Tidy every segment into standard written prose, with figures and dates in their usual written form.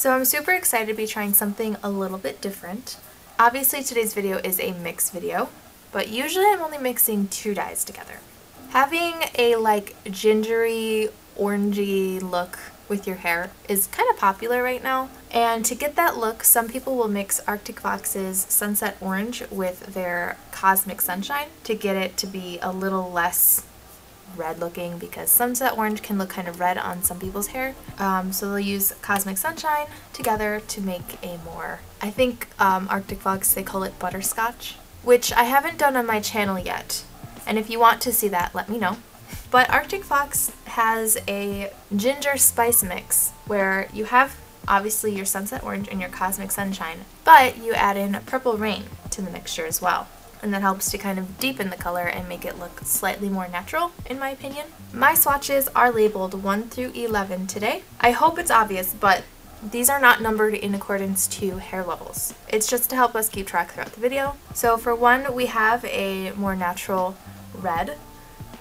So I'm super excited to be trying something a little bit different. Obviously today's video is a mix video, but usually I'm only mixing two dyes together. Having a like gingery, orangey look with your hair is kind of popular right now, and to get that look some people will mix Arctic Fox's Sunset Orange with their Cosmic Sunshine to get it to be a little less red looking, because Sunset Orange can look kind of red on some people's hair. So they'll use Cosmic Sunshine together to make a more, I think Arctic Fox, they call it butterscotch, which I haven't done on my channel yet, and if you want to see that, let me know. But Arctic Fox has a ginger spice mix where you have obviously your Sunset Orange and your Cosmic Sunshine, but you add in Purple Rain to the mixture as well. And that helps to kind of deepen the color and make it look slightly more natural, in my opinion. My swatches are labeled 1 through 11 today. I hope it's obvious, but these are not numbered in accordance to hair levels. It's just to help us keep track throughout the video. So for 1, we have a more natural red,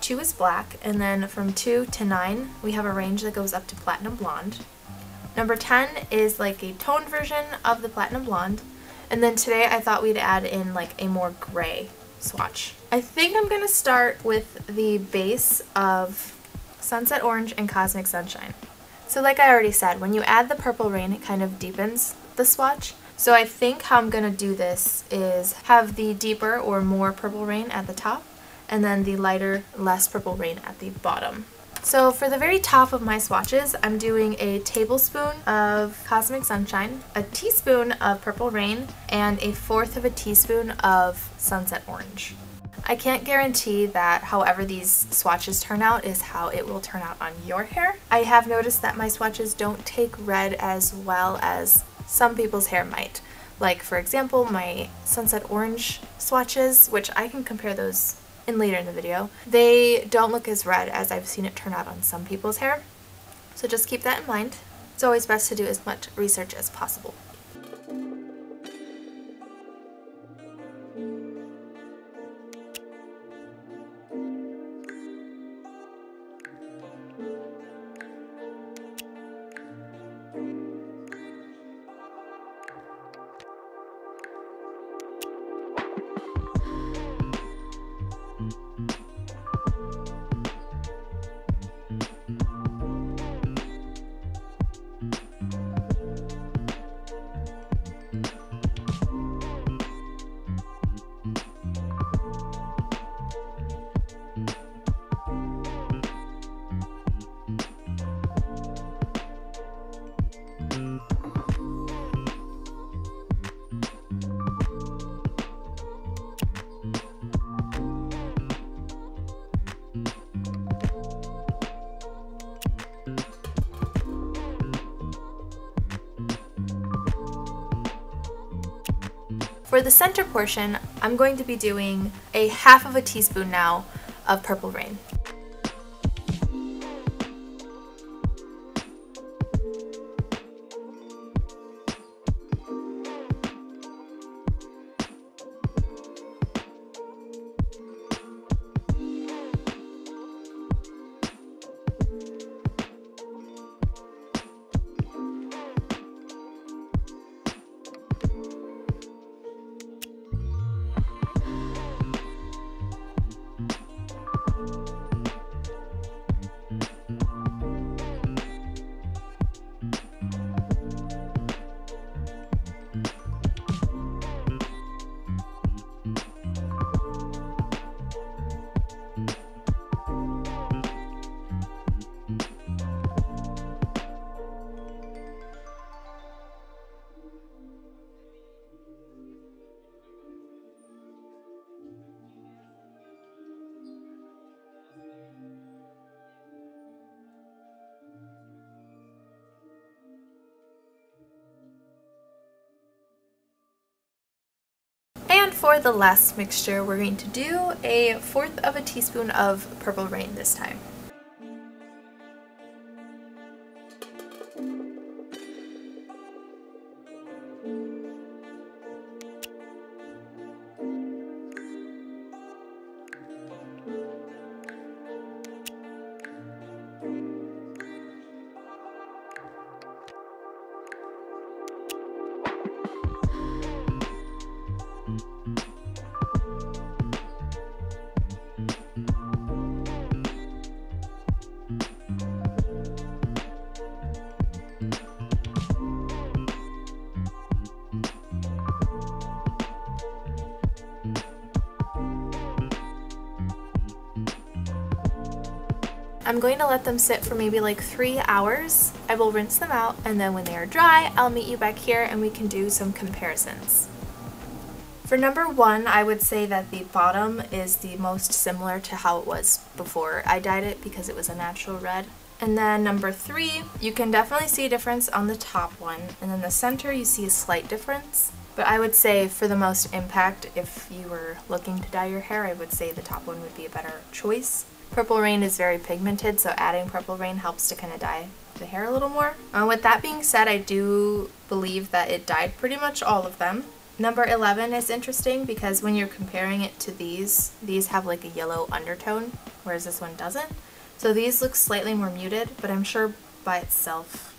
2 is black, and then from 2 to 9, we have a range that goes up to Platinum Blonde. Number 10 is like a toned version of the Platinum Blonde. And then today I thought we'd add in like a more gray swatch. I think I'm going to start with the base of Sunset Orange and Cosmic Sunshine. So like I already said, when you add the Purple Rain, it kind of deepens the swatch. So I think how I'm going to do this is have the deeper or more Purple Rain at the top, and then the lighter, less Purple Rain at the bottom. So for the very top of my swatches, I'm doing a tablespoon of Cosmic Sunshine, a teaspoon of Purple Rain, and 1/4 of a teaspoon of Sunset Orange. I can't guarantee that however these swatches turn out is how it will turn out on your hair. I have noticed that my swatches don't take red as well as some people's hair might. Like for example, my Sunset Orange swatches, which I can compare those in later in the video, they don't look as red as I've seen it turn out on some people's hair. So just keep that in mind. It's always best to do as much research as possible. For the center portion, I'm going to be doing 1/2 of a teaspoon now of Purple Rain. And for the last mixture, we're going to do 1/4 of a teaspoon of Purple Rain this time. I'm going to let them sit for maybe like 3 hours. I will rinse them out, and then when they are dry, I'll meet you back here and we can do some comparisons. For number 1, I would say that the bottom is the most similar to how it was before I dyed it because it was a natural red. And then number 3, you can definitely see a difference on the top one, and then the center you see a slight difference. But I would say for the most impact, if you were looking to dye your hair, I would say the top one would be a better choice. Purple Rain is very pigmented, so adding Purple Rain helps to kind of dye the hair a little more. With that being said, I do believe that it dyed pretty much all of them. Number 11 is interesting because when you're comparing it to these have like a yellow undertone, whereas this one doesn't. So these look slightly more muted, but I'm sure by itself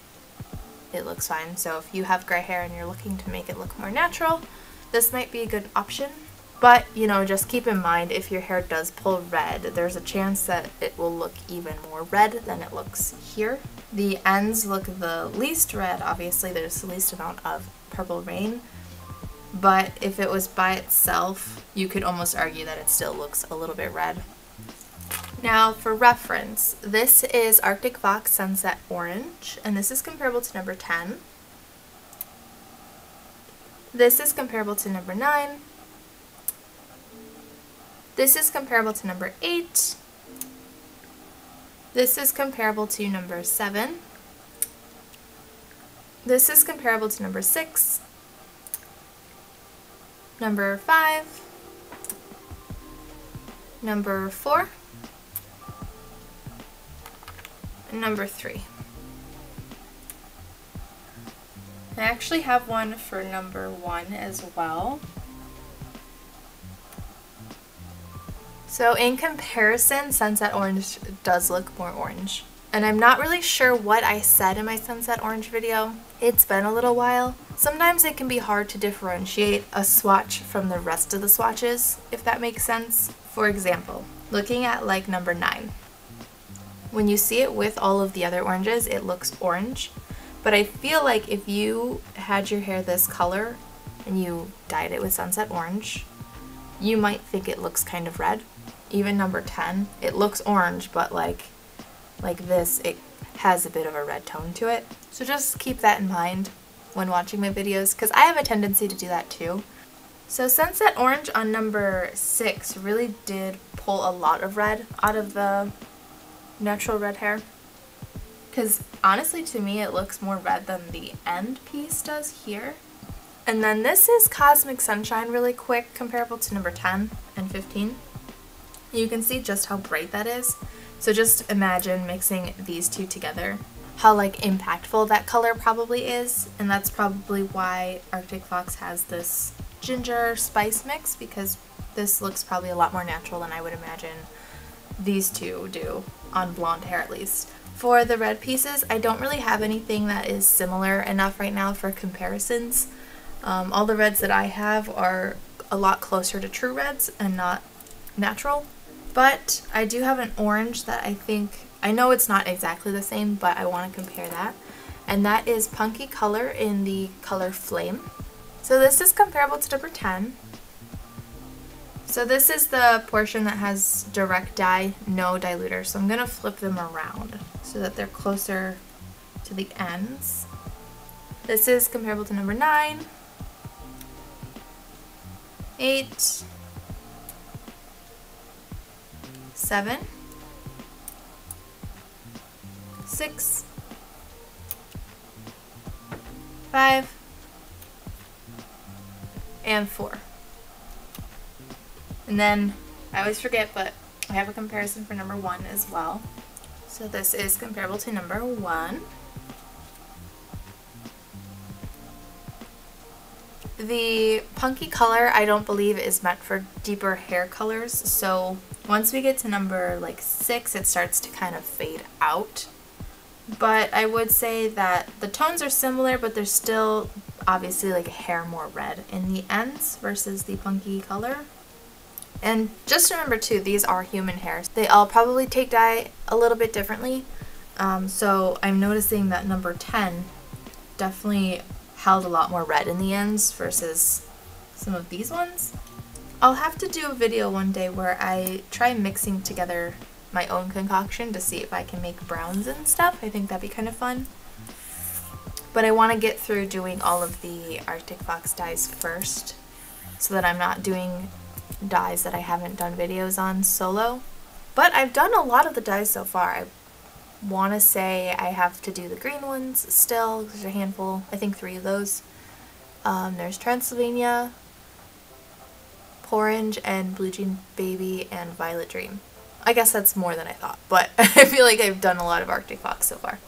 it looks fine. So if you have gray hair and you're looking to make it look more natural, this might be a good option. But, you know, just keep in mind if your hair does pull red, there's a chance that it will look even more red than it looks here. The ends look the least red, obviously there's the least amount of Purple Rain. But if it was by itself, you could almost argue that it still looks a little bit red. Now for reference, this is Arctic Fox Sunset Orange, and this is comparable to number 10. This is comparable to number 9. This is comparable to number 8. This is comparable to number 7. This is comparable to number 6. Number 5. Number 4. And number 3. I actually have one for number 1 as well. So in comparison, Sunset Orange does look more orange. And I'm not really sure what I said in my Sunset Orange video. It's been a little while. Sometimes it can be hard to differentiate a swatch from the rest of the swatches, if that makes sense. For example, looking at like number 9. When you see it with all of the other oranges, it looks orange. But I feel like if you had your hair this color and you dyed it with Sunset Orange, you might think it looks kind of red. Even number 10, it looks orange, but like this, it has a bit of a red tone to it. So just keep that in mind when watching my videos, because I have a tendency to do that too. So Sunset Orange on number 6 really did pull a lot of red out of the natural red hair. Because honestly, to me, it looks more red than the end piece does here. And then this is Cosmic Sunshine really quick, comparable to number 10 and 15. You can see just how bright that is. So just imagine mixing these two together, how like impactful that color probably is. And that's probably why Arctic Fox has this ginger spice mix, because this looks probably a lot more natural than I would imagine these two do, on blonde hair at least. For the red pieces, I don't really have anything that is similar enough right now for comparisons. All the reds that I have are a lot closer to true reds and not natural. But I do have an orange that I know it's not exactly the same, but I want to compare that. And that is Punky Color in the color Flame. So this is comparable to number 10. So this is the portion that has direct dye, no diluter. So I'm going to flip them around so that they're closer to the ends. This is comparable to number 9, 8, 7, 6, 5, and 4. And then, I always forget, but I have a comparison for number 1 as well. So this is comparable to number 1. The Punky Color I don't believe is meant for deeper hair colors, so once we get to number like 6, it starts to kind of fade out. But I would say that the tones are similar, but there's still obviously like a hair more red in the ends versus the Punky Color. And just remember too, these are human hairs. They all probably take dye a little bit differently. So I'm noticing that number 10 definitely held a lot more red in the ends versus some of these ones. I'll have to do a video one day where I try mixing together my own concoction to see if I can make browns and stuff. I think that'd be kind of fun. But I want to get through doing all of the Arctic Fox dyes first so that I'm not doing dyes that I haven't done videos on solo. But I've done a lot of the dyes so far. I want to say I have to do the green ones still. There's a handful, I think 3 of those. There's Transylvania, Orange, and Blue Jean Baby, and Violet Dream. I guess that's more than I thought, but I feel like I've done a lot of Arctic Fox so far.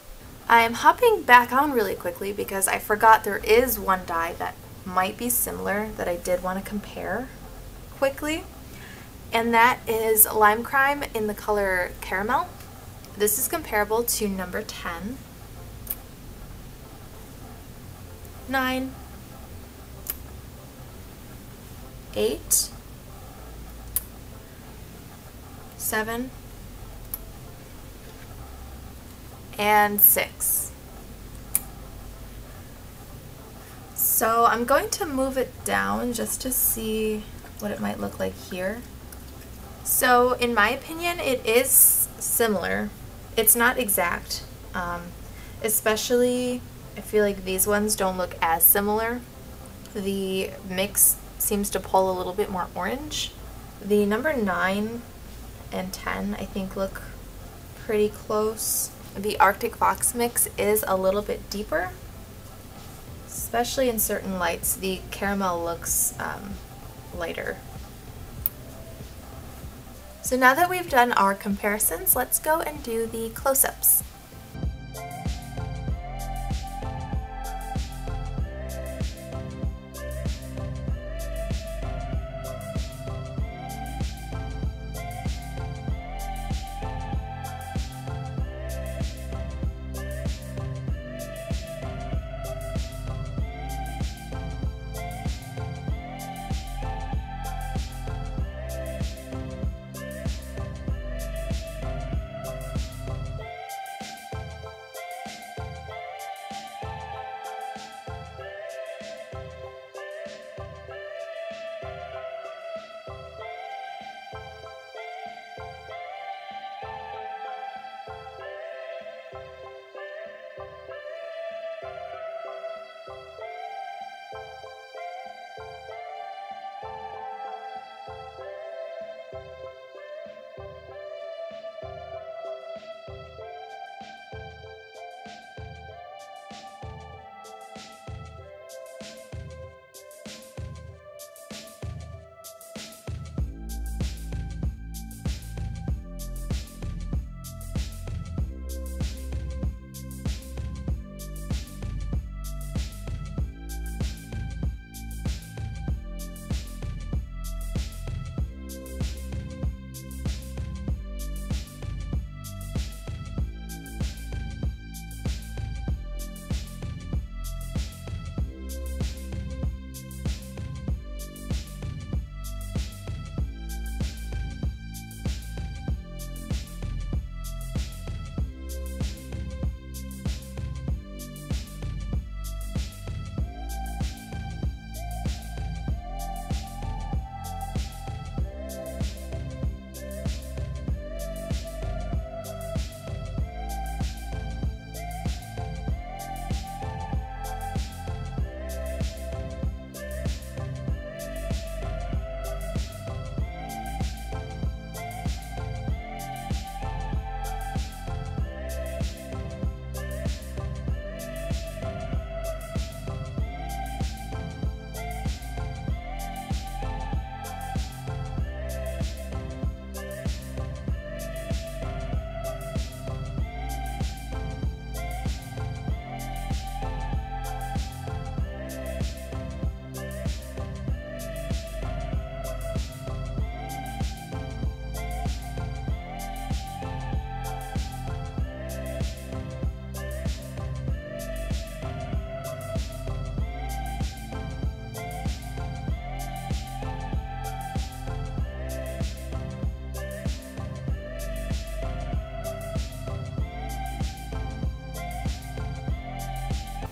I'm hopping back on really quickly because I forgot there is one dye that might be similar that I did want to compare quickly, and that is Lime Crime in the color Caramel. This is comparable to number 10, 9, 8, 7, and 6. So I'm going to move it down just to see what it might look like here. So in my opinion, it is similar. It's not exact, especially I feel like these ones don't look as similar. The mix seems to pull a little bit more orange. The number 9 and 10 I think look pretty close. The Arctic Fox mix is a little bit deeper, especially in certain lights. The caramel looks lighter. So now that we've done our comparisons, let's go and do the close-ups.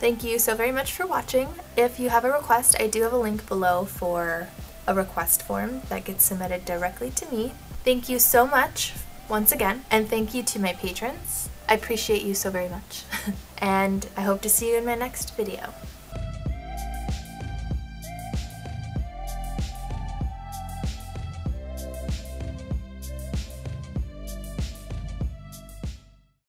Thank you so very much for watching. If you have a request, I do have a link below for a request form that gets submitted directly to me. Thank you so much once again, and thank you to my patrons. I appreciate you so very much. And I hope to see you in my next video.